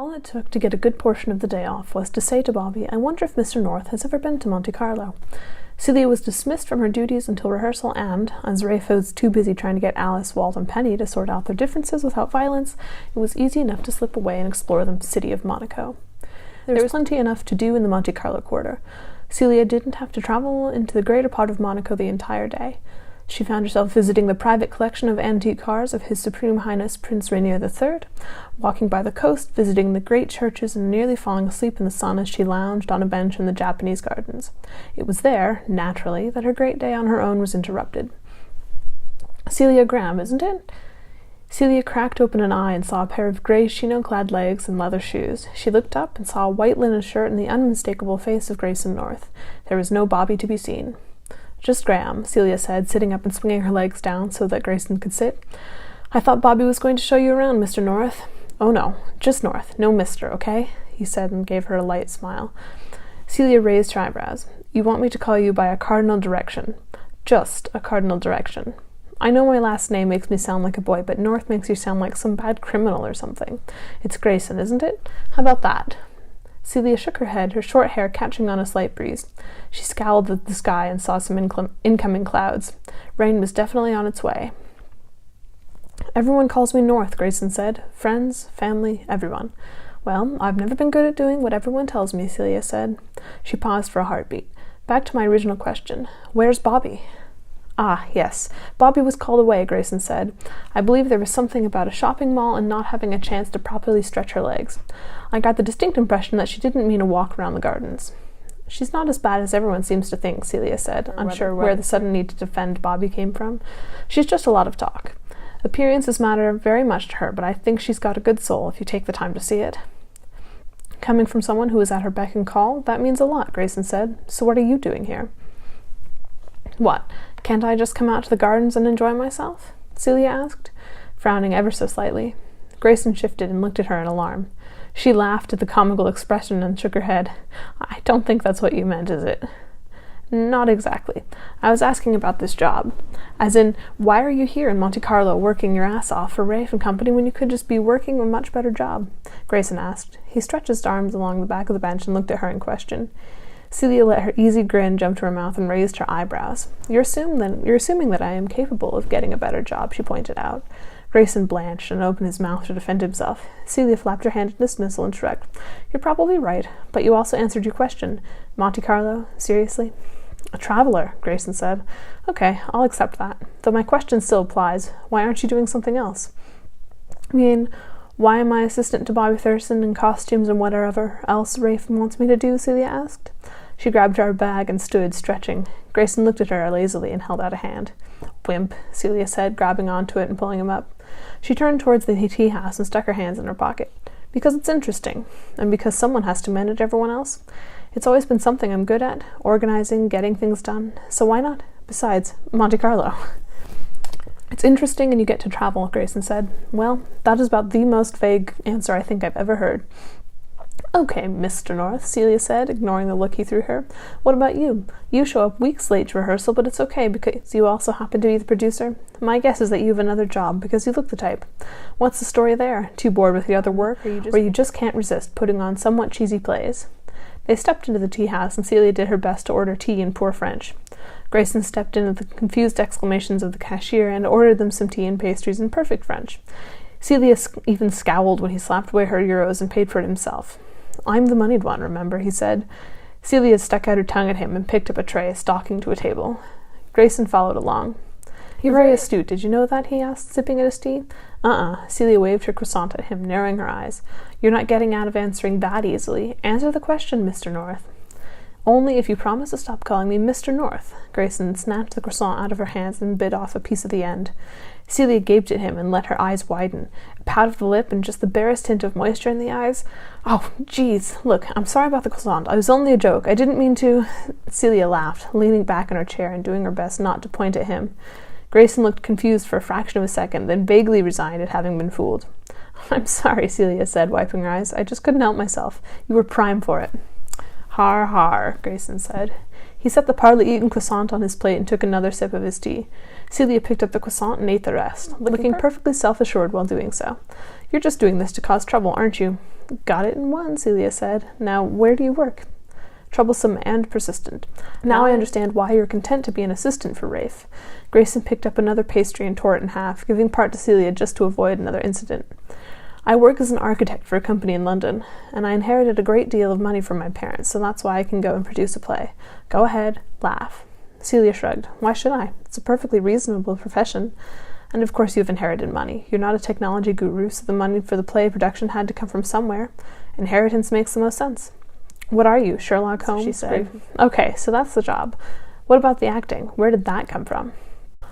All it took to get a good portion of the day off was to say to Bobby, "I wonder if Mr. North has ever been to Monte Carlo." Celia was dismissed from her duties until rehearsal and, as Rafe was too busy trying to get Alice, Walt, and Penny to sort out their differences without violence, it was easy enough to slip away and explore the city of Monaco. There was plenty enough to do in the Monte Carlo quarter. Celia didn't have to travel into the greater part of Monaco the entire day. She found herself visiting the private collection of antique cars of His Supreme Highness Prince Rainier III, walking by the coast, visiting the great churches, and nearly falling asleep in the sun as she lounged on a bench in the Japanese gardens. It was there, naturally, that her great day on her own was interrupted. "Celia Graham, isn't it?" Celia cracked open an eye and saw a pair of grey chino-clad legs and leather shoes. She looked up and saw a white linen shirt and the unmistakable face of Grayson North. There was no Bobby to be seen. "Just Graham," Celia said, sitting up and swinging her legs down so that Grayson could sit. "I thought Bobby was going to show you around, Mr. North." "Oh, no, just North, no Mr., okay?" he said and gave her a light smile. Celia raised her eyebrows. "You want me to call you by a cardinal direction." "Just a cardinal direction." "I know my last name makes me sound like a boy, but North makes you sound like some bad criminal or something. It's Grayson, isn't it? How about that?" Celia shook her head, her short hair catching on a slight breeze. She scowled at the sky and saw some incoming clouds. Rain was definitely on its way. "Everyone calls me North," Grayson said. "Friends, family, everyone." "Well, I've never been good at doing what everyone tells me," Celia said. She paused for a heartbeat. "Back to my original question. Where's Bobby?" "Ah, yes. Bobby was called away," Grayson said. "I believe there was something about a shopping mall and not having a chance to properly stretch her legs. I got the distinct impression that she didn't mean a walk around the gardens." "She's not as bad as everyone seems to think," Celia said, unsure where the sudden need to defend Bobby came from. "She's just a lot of talk. Appearances matter very much to her, but I think she's got a good soul if you take the time to see it." "Coming from someone who is at her beck and call, that means a lot," Grayson said. "So what are you doing here?" "What? Can't I just come out to the gardens and enjoy myself?" Celia asked, frowning ever so slightly. Grayson shifted and looked at her in alarm. She laughed at the comical expression and shook her head. "I don't think that's what you meant, is it?" "Not exactly. I was asking about this job. As in, why are you here in Monte Carlo working your ass off for Rafe and Company when you could just be working a much better job?" Grayson asked. He stretched his arms along the back of the bench and looked at her in question. Celia let her easy grin jump to her mouth and raised her eyebrows. You're assuming that I am capable of getting a better job," she pointed out. Grayson blanched and opened his mouth to defend himself. Celia flapped her hand in dismissal and shrugged. "You're probably right, but you also answered your question. Monte Carlo? Seriously?" "A traveler," Grayson said. "Okay, I'll accept that. Though my question still applies. Why aren't you doing something else?" "I mean, why am I assistant to Bobby Thurston in costumes and whatever else Rafe wants me to do?" Celia asked. She grabbed her bag and stood, stretching. Grayson looked at her lazily and held out a hand. "Wimp," Celia said, grabbing onto it and pulling him up. She turned towards the tea house and stuck her hands in her pocket. "Because it's interesting, and because someone has to manage everyone else. It's always been something I'm good at, organizing, getting things done. So why not? Besides, Monte Carlo." "It's interesting and you get to travel," Grayson said. "Well, that is about the most vague answer I think I've ever heard." "Okay, Mr. North," Celia said, ignoring the look he threw her. "What about you? You show up weeks late to rehearsal, but it's okay because you also happen to be the producer. My guess is that you have another job because you look the type. What's the story there? Too bored with the other work, or you just can't resist putting on somewhat cheesy plays?" They stepped into the tea house, and Celia did her best to order tea in poor French. Grayson stepped in at the confused exclamations of the cashier and ordered them some tea and pastries in perfect French. Celia even scowled when he slapped away her euros and paid for it himself. "I'm the moneyed one, remember," he said. Celia stuck out her tongue at him and picked up a tray, stalking to a table. Grayson followed along. "You're very astute, did you know that?" he asked, sipping at his tea. Celia waved her croissant at him, narrowing her eyes. "You're not getting out of answering that easily. Answer the question, Mr. North." "Only if you promise to stop calling me Mr. North." Grayson snatched the croissant out of her hands and bit off a piece of the end. Celia gaped at him and let her eyes widen. A pout of the lip and just the barest hint of moisture in the eyes. "Oh, geez, look, I'm sorry about the croissant. It was only a joke. I didn't mean to—" Celia laughed, leaning back in her chair and doing her best not to point at him. Grayson looked confused for a fraction of a second, then vaguely resigned at having been fooled. "I'm sorry," Celia said, wiping her eyes. "I just couldn't help myself. You were prime for it." "Har, har," Grayson said. He set the partly eaten croissant on his plate and took another sip of his tea. Celia picked up the croissant and ate the rest, looking perfectly self-assured while doing so. "You're just doing this to cause trouble, aren't you?" Got it in one, Celia said. Now, where do you work? Troublesome and persistent. Now I understand why you're content to be an assistant for Rafe. Grayson picked up another pastry and tore it in half, giving part to Celia just to avoid another incident. I work as an architect for a company in London, and I inherited a great deal of money from my parents, so that's why I can go and produce a play. Go ahead, laugh. Celia shrugged. Why should I? It's a perfectly reasonable profession. And of course you've inherited money. You're not a technology guru, so the money for the play production had to come from somewhere. Inheritance makes the most sense. What are you, Sherlock Holmes? She said. Okay, so that's the job. What about the acting? Where did that come from?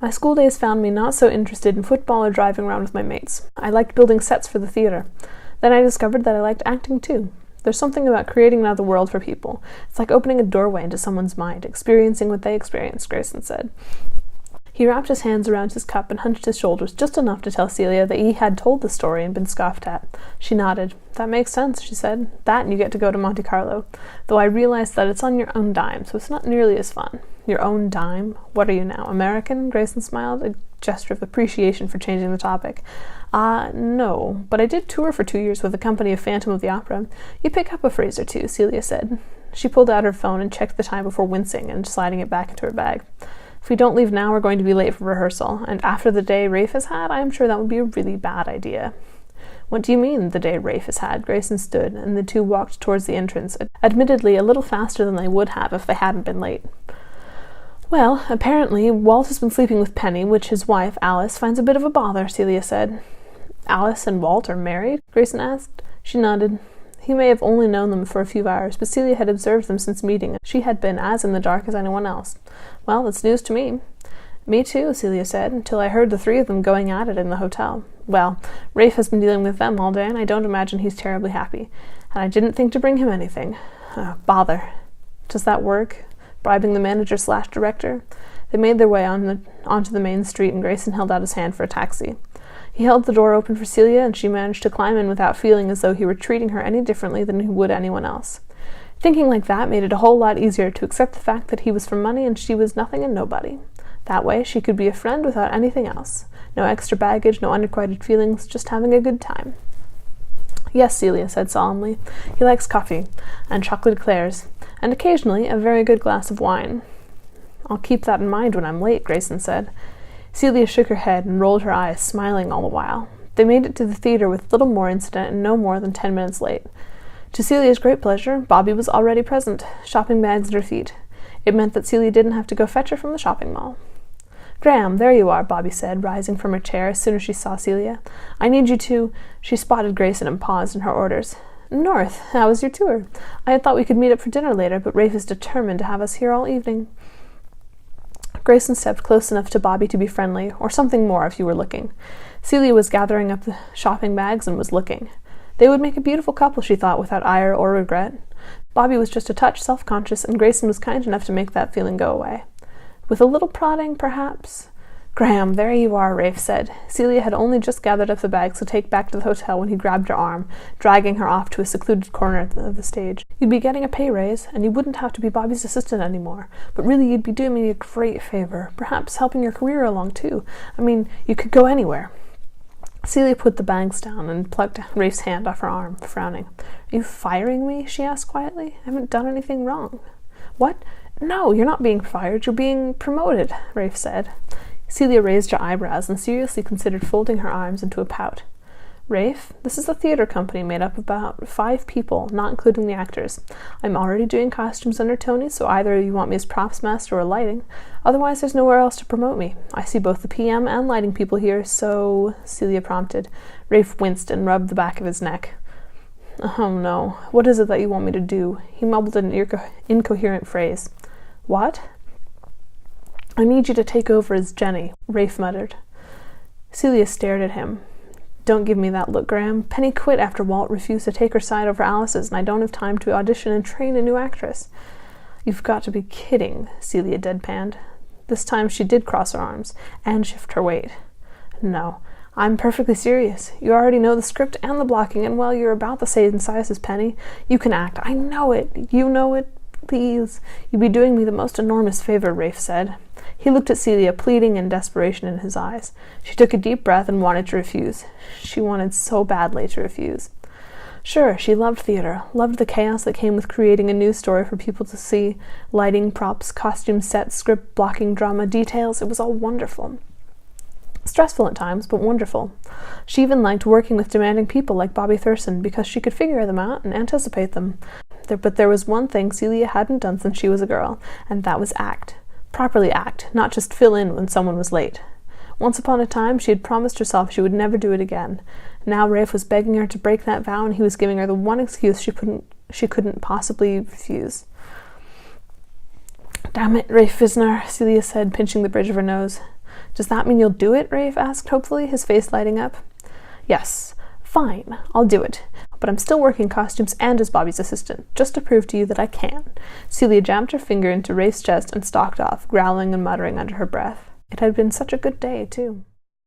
My school days found me not so interested in football or driving around with my mates. I liked building sets for the theatre. Then I discovered that I liked acting too. There's something about creating another world for people. It's like opening a doorway into someone's mind, experiencing what they experienced, Grayson said. He wrapped his hands around his cup and hunched his shoulders just enough to tell Celia that he had told the story and been scoffed at. She nodded. That makes sense, she said. That and you get to go to Monte Carlo. Though I realize that it's on your own dime, so it's not nearly as fun. Your own dime? What are you now, American? Grayson smiled, a gesture of appreciation for changing the topic. No, but I did tour for 2 years with a company of Phantom of the Opera. You pick up a phrase or two, Celia said. She pulled out her phone and checked the time before wincing and sliding it back into her bag. If we don't leave now, we're going to be late for rehearsal, and after the day Rafe has had, I am sure that would be a really bad idea. What do you mean, the day Rafe has had? Grayson stood, and the two walked towards the entrance, admittedly a little faster than they would have if they hadn't been late. Well, apparently, Walt has been sleeping with Penny, which his wife, Alice, finds a bit of a bother, Celia said. Alice and Walt are married? Grayson asked. She nodded. He may have only known them for a few hours, but Celia had observed them since meeting, and she had been as in the dark as anyone else. Well, that's news to me. Me too, Celia said, until I heard the three of them going at it in the hotel. Well, Rafe has been dealing with them all day, and I don't imagine he's terribly happy. And I didn't think to bring him anything. Bother. Does that work? Bribing the manager/director? They made their way onto the main street, and Grayson held out his hand for a taxi. He held the door open for Celia, and she managed to climb in without feeling as though he were treating her any differently than he would anyone else. Thinking like that made it a whole lot easier to accept the fact that he was from money and she was nothing and nobody. That way she could be a friend without anything else. No extra baggage, no unrequited feelings, just having a good time. Yes, Celia said solemnly. He likes coffee, and chocolate eclairs, and occasionally a very good glass of wine. I'll keep that in mind when I'm late, Grayson said. Celia shook her head and rolled her eyes, smiling all the while. They made it to the theatre with little more incident and no more than 10 minutes late. To Celia's great pleasure, Bobby was already present, shopping bags at her feet. It meant that Celia didn't have to go fetch her from the shopping mall. Graham, there you are, Bobby said, rising from her chair as soon as she saw Celia. I need you to... She spotted Grayson and paused in her orders. North, how was your tour? I had thought we could meet up for dinner later, but Rafe is determined to have us here all evening. Grayson stepped close enough to Bobby to be friendly, or something more if you were looking. Celia was gathering up the shopping bags and was looking. They would make a beautiful couple, she thought, without ire or regret. Bobby was just a touch self-conscious, and Grayson was kind enough to make that feeling go away. With a little prodding, perhaps? Graham, there you are, Rafe said. Celia had only just gathered up the bags to take back to the hotel when he grabbed her arm, dragging her off to a secluded corner of the stage. You'd be getting a pay raise, and you wouldn't have to be Bobby's assistant anymore. But really, you'd be doing me a great favor, perhaps helping your career along, too. I mean, you could go anywhere. Celia put the bags down and plucked Rafe's hand off her arm, frowning. Are you firing me? She asked quietly. I haven't done anything wrong. What? No, you're not being fired. You're being promoted, Rafe said. Celia raised her eyebrows and seriously considered folding her arms into a pout. Rafe, this is a theatre company made up of about 5 people, not including the actors. I'm already doing costumes under Tony, so either you want me as props master or lighting. Otherwise, there's nowhere else to promote me. I see both the PM and lighting people here, so... Celia prompted. Rafe winced and rubbed the back of his neck. Oh, no. What is it that you want me to do? He mumbled an incoherent phrase. What? I need you to take over as Jenny, Rafe muttered. Celia stared at him. Don't give me that look, Graham. Penny quit after Walt refused to take her side over Alice's, and I don't have time to audition and train a new actress. You've got to be kidding, Celia deadpanned. This time she did cross her arms and shift her weight. No, I'm perfectly serious. You already know the script and the blocking, and while you're about the same size as Penny, you can act. I know it. You know it. Please. You'd be doing me the most enormous favor, Rafe said. He looked at Celia, pleading and desperation in his eyes. She took a deep breath and wanted to refuse. She wanted so badly to refuse. Sure, she loved theater, loved the chaos that came with creating a new story for people to see. Lighting, props, costume sets, script, blocking, drama, details, it was all wonderful. Stressful at times, but wonderful. She even liked working with demanding people like Bobby Thurston because she could figure them out and anticipate them. But there was one thing Celia hadn't done since she was a girl, and that was act. Properly act, not just fill in when someone was late. Once upon a time, she had promised herself she would never do it again. Now Rafe was begging her to break that vow, and he was giving her the one excuse she couldn't possibly refuse. "Damn it, Rafe Visner," Celia said, pinching the bridge of her nose. "Does that mean you'll do it?" Rafe asked hopefully, his face lighting up. "Yes. Fine, I'll do it. But I'm still working costumes and as Bobby's assistant, just to prove to you that I can." Celia jammed her finger into Rafe's chest and stalked off, growling and muttering under her breath. It had been such a good day, too.